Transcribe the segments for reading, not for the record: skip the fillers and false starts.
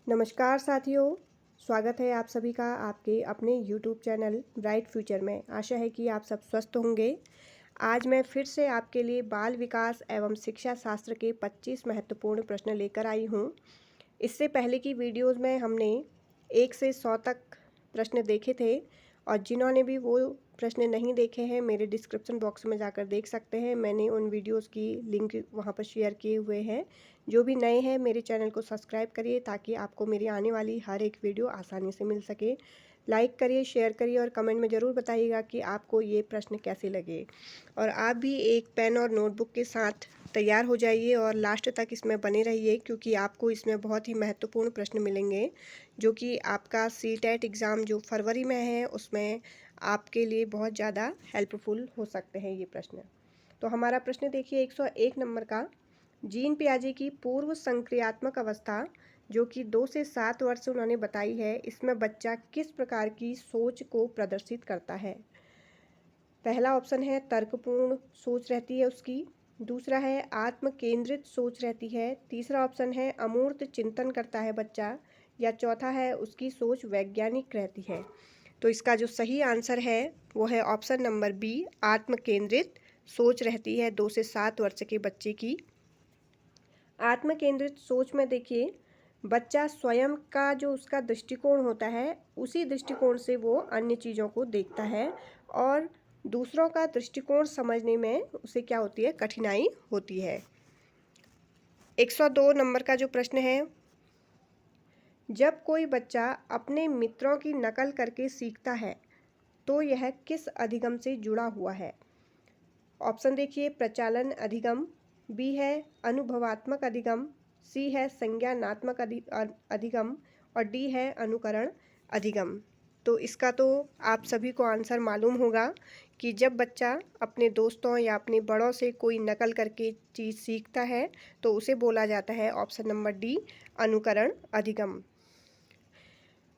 नमस्कार साथियों, स्वागत है आप सभी का आपके अपने यूट्यूब चैनल ब्राइट फ्यूचर में। आशा है कि आप सब स्वस्थ होंगे। आज मैं फिर से आपके लिए बाल विकास एवं शिक्षा शास्त्र के 25 महत्वपूर्ण प्रश्न लेकर आई हूँ। इससे पहले की वीडियोज़ में हमने 1 से 100 तक प्रश्न देखे थे और जिन्होंने भी वो प्रश्न नहीं देखे हैं मेरे डिस्क्रिप्शन बॉक्स में जाकर देख सकते हैं। मैंने उन वीडियोज़ की लिंक वहाँ पर शेयर किए हुए हैं। जो भी नए हैं मेरे चैनल को सब्सक्राइब करिए ताकि आपको मेरी आने वाली हर एक वीडियो आसानी से मिल सके। लाइक करिए, शेयर करिए और कमेंट में ज़रूर बताइएगा कि आपको ये प्रश्न कैसे लगे। और आप भी एक पेन और नोटबुक के साथ तैयार हो जाइए और लास्ट तक इसमें बने रहिए, क्योंकि आपको इसमें बहुत ही महत्वपूर्ण प्रश्न मिलेंगे जो कि आपका सीटेट एग्ज़ाम जो फरवरी में है उसमें आपके लिए बहुत ज़्यादा हेल्पफुल हो सकते हैं ये प्रश्न। तो हमारा प्रश्न देखिए 101 नंबर का। जीन पियाजे की पूर्व संक्रियात्मक अवस्था जो कि 2 से 7 वर्ष उन्होंने बताई है, इसमें बच्चा किस प्रकार की सोच को प्रदर्शित करता है। पहला ऑप्शन है तर्कपूर्ण सोच रहती है उसकी, दूसरा है आत्म केंद्रित सोच रहती है, तीसरा ऑप्शन है अमूर्त चिंतन करता है बच्चा, या चौथा है उसकी सोच वैज्ञानिक रहती है। तो इसका जो सही आंसर है वो है ऑप्शन नंबर बी, आत्म केंद्रित सोच रहती है 2 से 7 वर्ष के बच्चे की। आत्म केंद्रित सोच में देखिए बच्चा स्वयं का जो उसका दृष्टिकोण होता है उसी दृष्टिकोण से वो अन्य चीज़ों को देखता है और दूसरों का दृष्टिकोण समझने में उसे क्या होती है, कठिनाई होती है। 102 नंबर का जो प्रश्न है, जब कोई बच्चा अपने मित्रों की नकल करके सीखता है तो यह किस अधिगम से जुड़ा हुआ है। ऑप्शन देखिए प्रचालन अधिगम, बी है अनुभवात्मक अधिगम, सी है संज्ञानात्मक अधिगम और डी है अनुकरण अधिगम। तो इसका तो आप सभी को आंसर मालूम होगा कि जब बच्चा अपने दोस्तों या अपने बड़ों से कोई नकल करके चीज़ सीखता है तो उसे बोला जाता है ऑप्शन नंबर डी, अनुकरण अधिगम।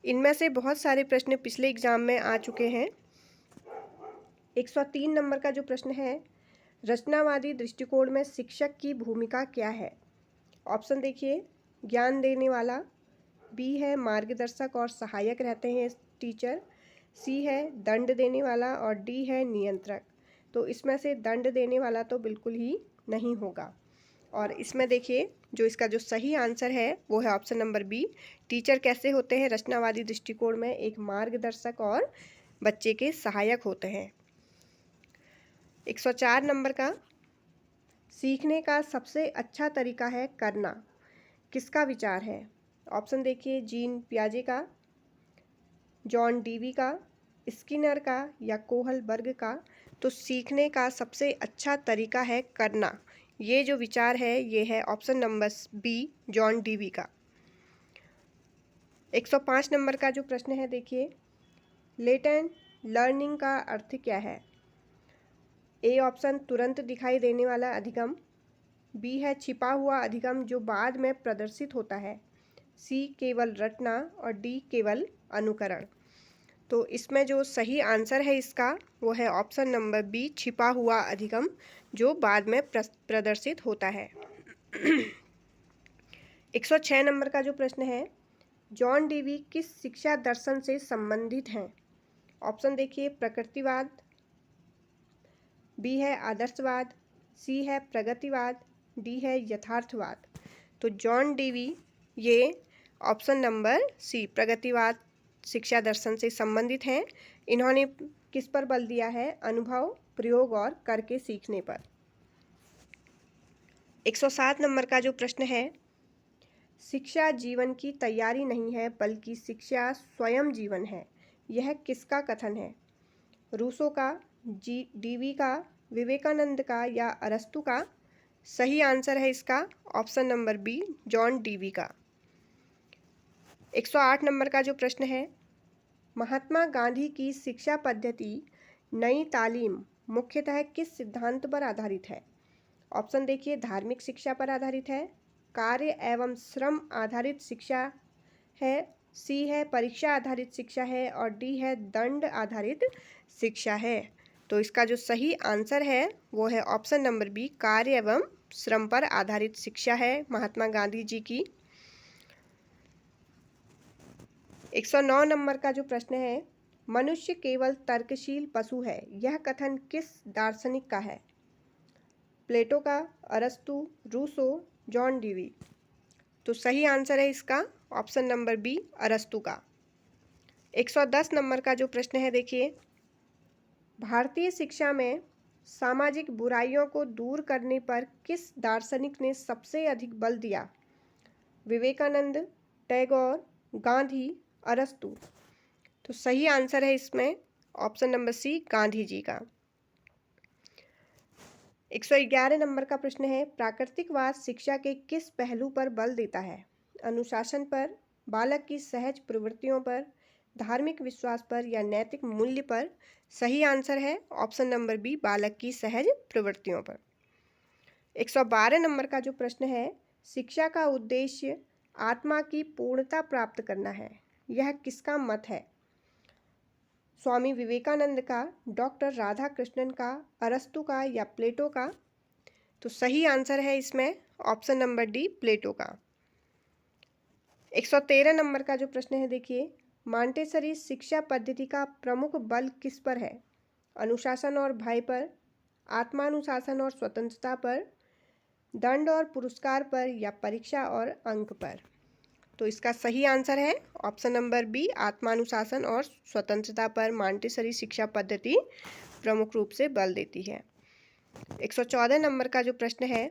इनमें से बहुत सारे प्रश्न पिछले एग्जाम में आ चुके हैं। 103 नंबर का जो प्रश्न है, रचनावादी दृष्टिकोण में शिक्षक की भूमिका क्या है। ऑप्शन देखिए ज्ञान देने वाला, बी है मार्गदर्शक और सहायक रहते हैं टीचर, सी है दंड देने वाला और डी है नियंत्रक। तो इसमें से दंड देने वाला तो बिल्कुल ही नहीं होगा। और इसमें देखिए जो इसका जो सही आंसर है वो है ऑप्शन नंबर बी, टीचर कैसे होते हैं रचनावादी दृष्टिकोण में, एक मार्गदर्शक और बच्चे के सहायक होते हैं। 104 नंबर का, सीखने का सबसे अच्छा तरीका है करना, किसका विचार है। ऑप्शन देखिए जीन पियाजे का, जॉन डीवी का, स्किनर का या कोहलबर्ग का। तो सीखने का सबसे अच्छा तरीका है करना, ये जो विचार है ये है option number B, John Dewey का। 105 नंबर का जो प्रश्न है देखिए, लेटेंट लर्निंग का अर्थ क्या है। ए ऑप्शन तुरंत दिखाई देने वाला अधिगम, बी है छिपा हुआ अधिगम जो बाद में प्रदर्शित होता है, सी केवल रटना और डी केवल अनुकरण। तो इसमें जो सही आंसर है इसका वो है ऑप्शन नंबर बी, छिपा हुआ अधिगम जो बाद में प्रदर्शित होता है। 106 नंबर का जो प्रश्न है, जॉन डीवी किस शिक्षा दर्शन से संबंधित हैं। ऑप्शन देखिए प्रकृतिवाद, बी है आदर्शवाद, सी है प्रगतिवाद, डी है यथार्थवाद। तो जॉन डीवी ये ऑप्शन नंबर सी, प्रगतिवाद शिक्षा दर्शन से संबंधित हैं। इन्होंने किस पर बल दिया है, अनुभव, प्रयोग और करके सीखने पर। 107 नंबर का जो प्रश्न है, शिक्षा जीवन की तैयारी नहीं है बल्कि शिक्षा स्वयं जीवन है, यह किसका कथन है। रूसो का, डीवी का, विवेकानंद का या अरस्तु का। सही आंसर है इसका option number B, John Dewey का। 108 नंबर का जो प्रश्न है, महात्मा गांधी की शिक्षा पद्धति नई तालीम मुख्यतः किस सिद्धांत पर आधारित है। ऑप्शन देखिए धार्मिक शिक्षा पर आधारित है, कार्य एवं श्रम आधारित शिक्षा है, सी है परीक्षा आधारित शिक्षा है और डी है दंड आधारित शिक्षा है। तो इसका जो सही आंसर है वो है ऑप्शन नंबर बी, कार्य एवं श्रम पर आधारित शिक्षा है महात्मा गांधी जी की। 109 नंबर का जो प्रश्न है, मनुष्य केवल तर्कशील पशु है, यह कथन किस दार्शनिक का है? प्लेटो का, अरस्तु, रूसो, जॉन डीवी। तो सही आंसर है इसका ऑप्शन नंबर बी, अरस्तु का। 110 नंबर का जो प्रश्न है देखिए, भारतीय शिक्षा में सामाजिक बुराइयों को दूर करने पर किस दार्शनिक ने सबसे अधिक बल दिया? विवेकानंद, टैगोर, गांधी, अरस्तु। तो सही आंसर है इसमें option number C, Gandhi ji का। 111 नंबर का प्रश्न है, प्राकृतिकवाद शिक्षा के किस पहलू पर बल देता है? अनुशासन पर, बालक की सहज प्रवृत्तियों पर, धार्मिक विश्वास पर या नैतिक मूल्य पर? सही आंसर है ऑप्शन नंबर बी, बालक की सहज प्रवृत्तियों पर। 112 नंबर का जो प्रश्न है, शिक्षा का उद्देश्य आत्मा की पूर्णता प्राप्त करना है, यह किसका मत है? स्वामी विवेकानंद का, डॉक्टर राधाकृष्णन का, अरस्तु का या प्लेटो का? तो सही आंसर है इसमें ऑप्शन नंबर डी, प्लेटो का। 113 नंबर का जो प्रश्न है देखिए, मॉन्टेसरी शिक्षा पद्धति का प्रमुख बल किस पर है? अनुशासन और भय पर, आत्मानुशासन और स्वतंत्रता पर, दंड और पुरस्कार पर या परीक्षा और अंक पर? तो इसका सही आंसर है ऑप्शन नंबर बी, आत्मानुशासन और स्वतंत्रता पर मॉन्टेसरी शिक्षा पद्धति प्रमुख रूप से बल देती है। 114 नंबर का जो प्रश्न है,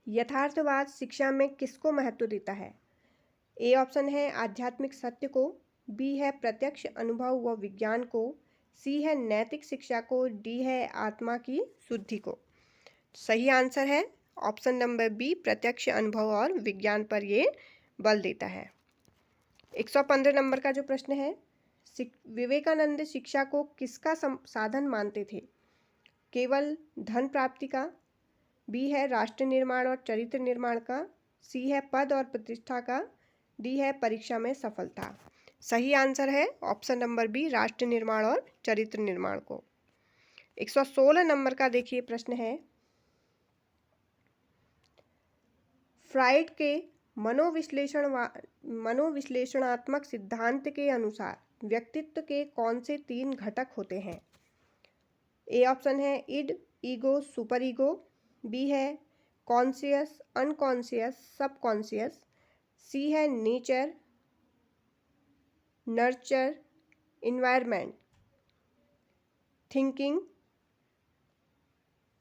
यथार्थवाद शिक्षा में किसको महत्व देता है? ए ऑप्शन है आध्यात्मिक सत्य को, बी है प्रत्यक्ष अनुभव व विज्ञान को, सी है नैतिक शिक्षा को, डी है आत्मा की शुद्धि को। सही आंसर है ऑप्शन नंबर बी, प्रत्यक्ष अनुभव और विज्ञान पर ये बल देता है। 115 नंबर का जो प्रश्न है, विवेकानंद शिक्षा को किसका साधन मानते थे? केवल धन प्राप्ति का, बी है राष्ट्र निर्माण और चरित्र निर्माण का, सी है पद और प्रतिष्ठा का, डी है परीक्षा में सफलता। सही आंसर है ऑप्शन नंबर बी, राष्ट्र निर्माण और चरित्र निर्माण को। 116 नंबर का देखिए प्रश्न है, फ्राइड के मनोविश्लेषणात्मक सिद्धांत के अनुसार व्यक्तित्व के कौन से 3 घटक होते हैं? ए ऑप्शन है id, ego, super ego, B है कॉन्शियस, अनकॉन्शियस, सबकॉन्शियस, सी है nature, nurture, environment, thinking,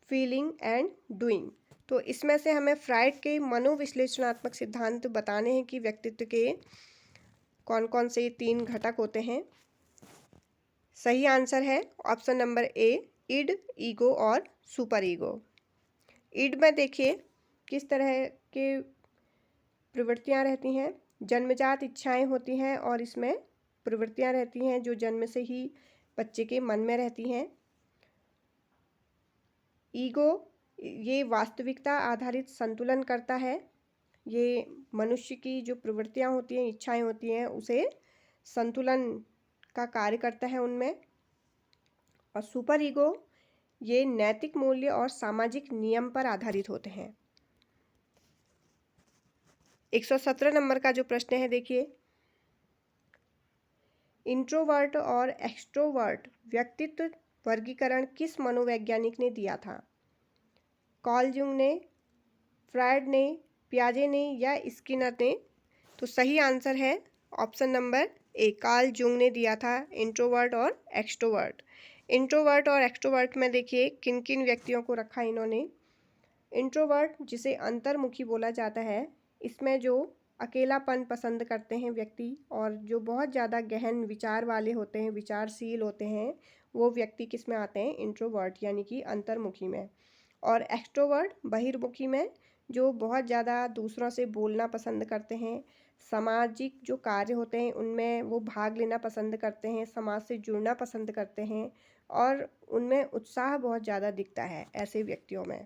feeling and doing. तो इसमें से हमें फ्राइड के मनोविश्लेषणात्मक सिद्धांत बताने हैं कि व्यक्तित्व के कौन कौन से 3 घटक होते हैं। सही आंसर है option number A, id, ego और सुपर ईगो। इड में देखिए किस तरह के प्रवृत्तियां रहती हैं, जन्मजात इच्छाएं होती हैं और इसमें प्रवृत्तियां रहती हैं जो जन्म से ही बच्चे के मन में रहती हैं। ईगो ये वास्तविकता आधारित संतुलन करता है, ये मनुष्य की जो प्रवृत्तियां होती हैं, इच्छाएं होती हैं, उसे संतुलन का कार्य करता है उनमें। और सुपर ईगो ये नैतिक मूल्य और सामाजिक नियम पर आधारित होते हैं। 117 नंबर का जो प्रश्न है देखिए, इंट्रोवर्ट और एक्सट्रोवर्ट व्यक्तित्व वर्गीकरण किस मनोवैज्ञानिक ने दिया था? कार्ल जुंग ने, फ्रायड ने, पियाजे ने या स्किनर ने? तो सही आंसर है ऑप्शन नंबर ए, कार्ल जुंग ने दिया था इंट्रोवर्ट और एक्सट्रोवर्ट। इंट्रोवर्ट और एक्सट्रोवर्ट में देखिए किन किन व्यक्तियों को रखा इन्होंने। इंट्रोवर्ट जिसे अंतर्मुखी बोला जाता है, इसमें जो अकेलापन पसंद करते हैं व्यक्ति और जो बहुत ज़्यादा गहन विचार वाले होते हैं, विचारशील होते हैं, वो व्यक्ति किस में आते हैं? इंट्रोवर्ट यानी कि अंतर्मुखी में। और एक्सट्रोवर्ट बहिर्मुखी में, जो बहुत ज़्यादा दूसरों से बोलना पसंद करते हैं, सामाजिक जो कार्य होते हैं उनमें वो भाग लेना पसंद करते हैं, समाज से जुड़ना पसंद करते हैं और उनमें उत्साह बहुत ज़्यादा दिखता है ऐसे व्यक्तियों में।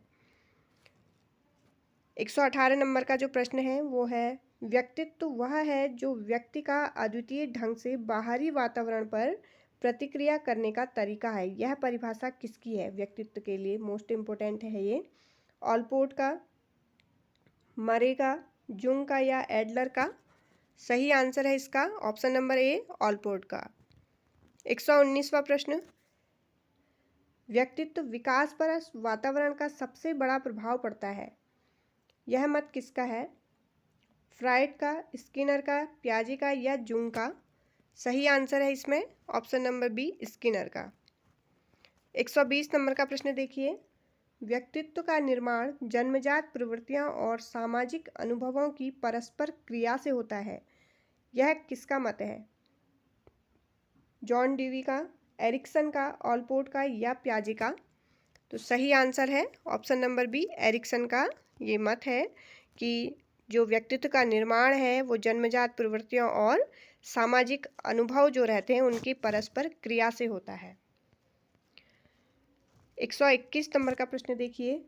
118 नंबर का जो प्रश्न है वो है, व्यक्तित्व वह है जो व्यक्ति का अद्वितीय ढंग से बाहरी वातावरण पर प्रतिक्रिया करने का तरीका है। यह परिभाषा किसकी है व्यक्तित्व के लिए? मोस्ट इम्पोर्टेंट है ये। ऑलपोर्ट का, मरे का, जुंग का या एडलर का? सही आंसर है इसका ऑप्शन नंबर ए, ऑलपोर्ट का। 119वां प्रश्न, व्यक्तित्व विकास पर वातावरण का सबसे बड़ा प्रभाव पड़ता है, यह मत किसका है? फ्राइड का, स्किनर का, पियाजे का या जुंग का? सही आंसर है इसमें ऑप्शन नंबर बी, स्किनर का। 120 नंबर का प्रश्न देखिए, व्यक्तित्व का निर्माण जन्मजात प्रवृत्तियां और सामाजिक अनुभवों की परस्पर क्रिया से होता है, यह किसका मत है? जॉन डीवी का, एरिक्सन का, ऑलपोर्ट का या पियाजे का? तो सही आंसर है ऑप्शन नंबर बी, एरिक्सन का। ये मत है कि जो व्यक्तित्व का निर्माण है वो जन्मजात प्रवृत्तियों और सामाजिक अनुभव जो रहते हैं उनकी परस्पर क्रिया से होता है। 121 नंबर का प्रश्न देखिए,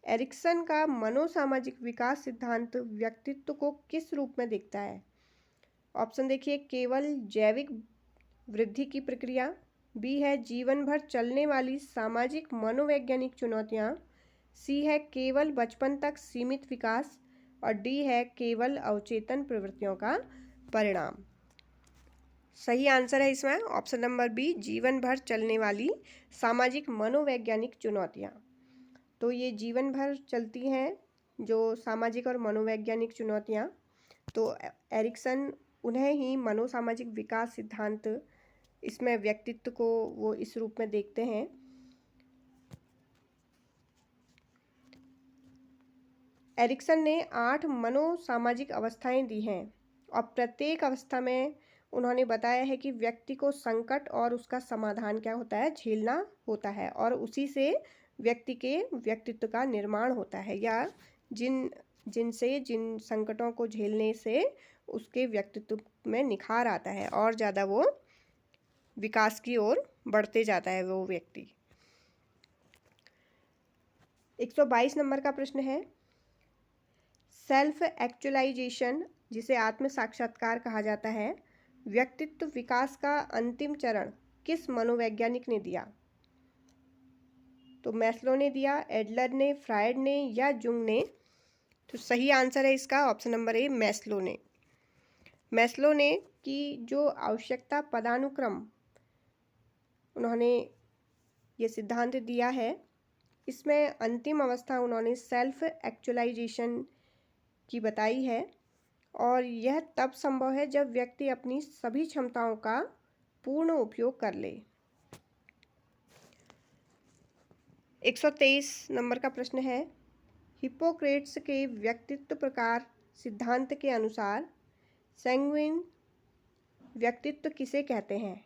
एरिक्सन का मनोसामाजिक विकास सिद्धांत व्यक्तित्व को किस रूप में देखता है? ऑप्शन देखिए, केवल जैविक वृद्धि की प्रक्रिया, बी है जीवन भर चलने वाली सामाजिक मनोवैज्ञानिक चुनौतियां, सी है केवल बचपन तक सीमित विकास और डी है केवल अवचेतन प्रवृत्तियों का परिणाम। सही आंसर है इसमें ऑप्शन नंबर बी, जीवन भर चलने वाली सामाजिक मनोवैज्ञानिक चुनौतियां। तो ये जीवन भर चलती हैं जो सामाजिक और मनोवैज्ञानिक चुनौतियां, तो एरिक्सन उन्हें ही मनोसामाजिक विकास सिद्धांत, इसमें व्यक्तित्व को वो इस रूप में देखते हैं। एरिक्सन ने 8 मनोसामाजिक अवस्थाएं दी हैं और प्रत्येक अवस्था में उन्होंने बताया है कि व्यक्ति को संकट और उसका समाधान क्या होता है, झेलना होता है और उसी से व्यक्ति के व्यक्तित्व का निर्माण होता है, या जिन संकटों को झेलने से उसके व्यक्तित्व में निखार आता है और ज़्यादा वो विकास की ओर बढ़ते जाता है वो व्यक्ति। 122 नंबर का प्रश्न है, सेल्फ एक्चुअलाइजेशन, जिसे आत्म साक्षात्कार कहा जाता है, व्यक्तित्व विकास का अंतिम चरण किस मनोवैज्ञानिक ने दिया? तो मैस्लो ने दिया, एडलर ने, फ्रायड ने या जुंग ने? तो सही आंसर है इसका ऑप्शन नंबर ए, मैस्लो ने। मैस्लो ने कि जो आवश्यकता पदानुक्रम उन्होंने ये सिद्धांत दिया है, इसमें अंतिम अवस्था उन्होंने सेल्फ एक्चुअलाइजेशन की बताई है और यह तब संभव है जब व्यक्ति अपनी सभी क्षमताओं का पूर्ण उपयोग कर ले। 123 नंबर का प्रश्न है, हिप्पोक्रेट्स के व्यक्तित्व प्रकार सिद्धांत के अनुसार सैंग्विन व्यक्तित्व किसे कहते हैं?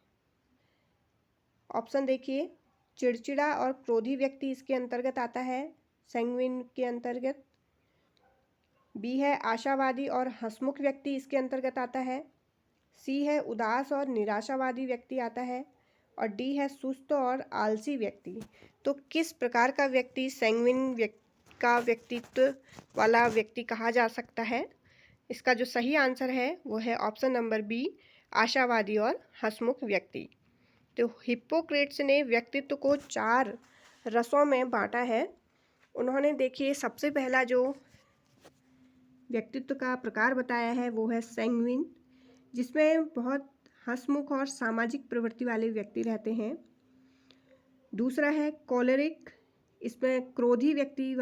ऑप्शन देखिए, चिड़चिड़ा और क्रोधी व्यक्ति इसके अंतर्गत आता है सैंग्विन के अंतर्गत, बी है आशावादी और हंसमुख व्यक्ति इसके अंतर्गत आता है, सी है उदास और निराशावादी व्यक्ति आता है और डी है सुस्त और आलसी व्यक्ति। तो किस प्रकार का व्यक्ति सैंग्विन का व्यक्तित्व वाला व्यक्ति कहा जा सकता है? इसका जो सही आंसर है वो है ऑप्शन नंबर बी, आशावादी और हंसमुख व्यक्ति। तो हिप्पोक्रेट्स ने व्यक्तित्व को 4 रसों में बांटा है। उन्होंने देखिए सबसे पहला जो व्यक्तित्व का प्रकार बताया है वो है सैंग्विन, जिसमें बहुत हंसमुख और सामाजिक प्रवृत्ति वाले व्यक्ति रहते हैं। दूसरा है कॉलेरिक, इसमें क्रोधी व्यक्तित्व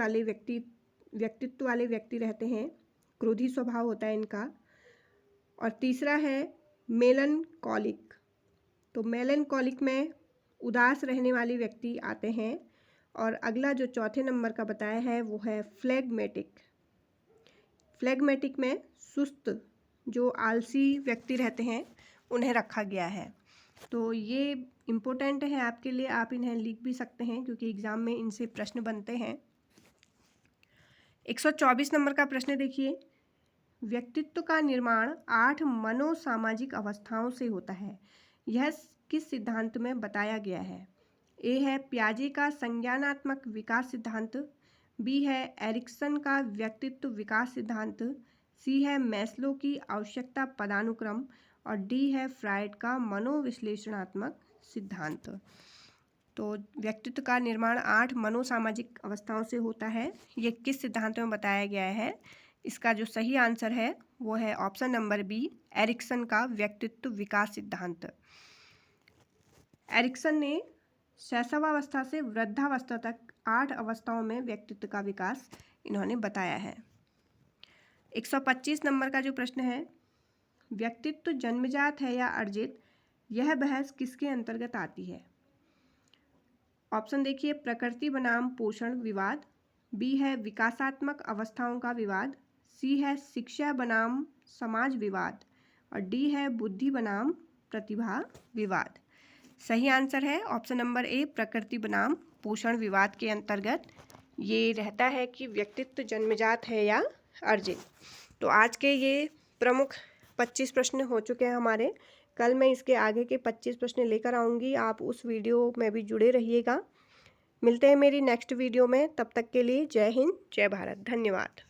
वाले व्यक्ति रहते हैं, क्रोधी स्वभाव होता है इनका। और तीसरा है मेलनकॉलिक, तो मेलनकॉलिक में उदास रहने वाले व्यक्ति आते हैं। और अगला जो चौथे नंबर का बताया है वो है फ्लेगमेटिक। फ्लेगमेटिक में सुस्त, जो आलसी व्यक्ति रहते हैं उन्हें रखा गया है। तो ये इम्पोर्टेंट है आपके लिए, आप इन्हें लिख भी सकते हैं क्योंकि एग्ज़ाम में इनसे प्रश्न बनते हैं। 124 नंबर का प्रश्न देखिए, व्यक्तित्व का निर्माण 8 मनोसामाजिक अवस्थाओं से होता है, यह किस सिद्धांत में बताया गया है? ए है पियाजे का संज्ञानात्मक विकास सिद्धांत, बी है एरिक्सन का व्यक्तित्व विकास सिद्धांत, सी है मैस्लो की आवश्यकता पदानुक्रम और डी है फ्रायड का मनोविश्लेषणात्मक सिद्धांत। तो व्यक्तित्व का निर्माण 8 मनोसामाजिक अवस्थाओं से होता है, ये किस सिद्धांत में बताया गया है? इसका जो सही आंसर है वो है ऑप्शन नंबर बी, एरिक्सन का व्यक्तित्व विकास सिद्धांत। एरिक्सन ने शैशवावस्था से वृद्धावस्था तक 8 अवस्थाओं में व्यक्तित्व का विकास इन्होंने बताया है। 125 नंबर का जो प्रश्न है, व्यक्तित्व जन्मजात है या अर्जित, यह बहस किसके अंतर्गत आती है? ऑप्शन देखिए, प्रकृति बनाम पोषण विवाद, बी है विकासात्मक अवस्थाओं का विवाद, सी है शिक्षा बनाम समाज विवाद और डी है बुद्धि बनाम प्रतिभा विवाद। सही आंसर है ऑप्शन नंबर ए, प्रकृति बनाम पोषण विवाद के अंतर्गत ये रहता है कि व्यक्तित्व जन्मजात है या अर्जित। तो आज के ये प्रमुख 25 प्रश्न हो चुके हैं हमारे। कल मैं इसके आगे के 25 प्रश्न लेकर आऊँगी, आप उस वीडियो में भी जुड़े रहिएगा। मिलते हैं मेरी नेक्स्ट वीडियो में, तब तक के लिए जय हिंद, जय भारत, धन्यवाद।